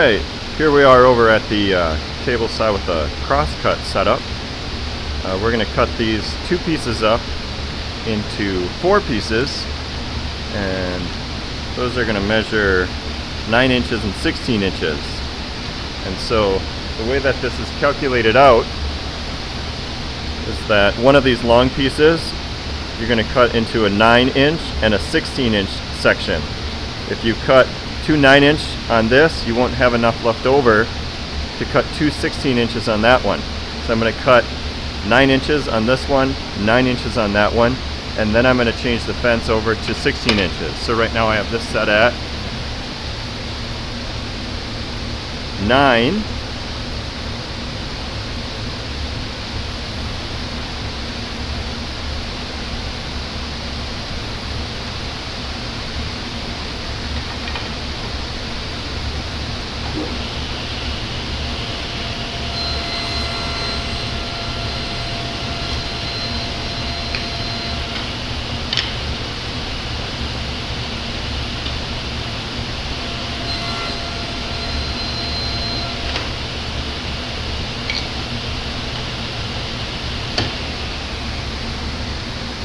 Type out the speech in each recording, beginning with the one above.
Hey, here we are over at the Tablesaw with the Crosscut setup. We're going to cut these two pieces up into 4 pieces, and those are going to measure 9 inches and 16 inches. And so the way that this is calculated out is that one of these long pieces you're going to cut into a 9-inch and a 16-inch section. If you cut 2 9-inch on this, you won't have enough left over to cut 2 16 inches on that one. So I'm going to cut 9 inches on this one, 9 inches on that one, and then I'm going to change the fence over to 16 inches. So right now I have this set at 9.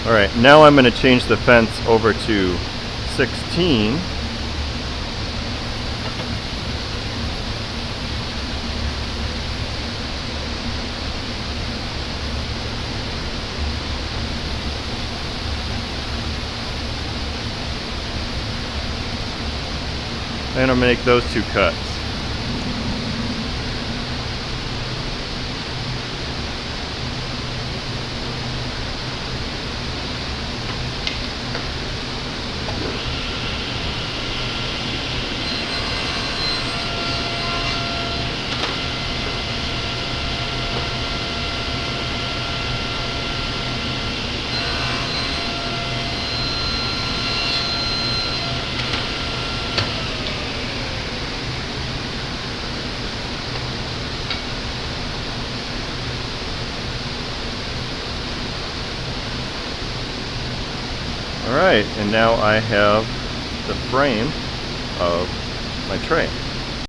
Alright, now I'm going to change the fence over to 16. And I'm going to make those 2 cuts. Alright, and now I have the frame of my tray.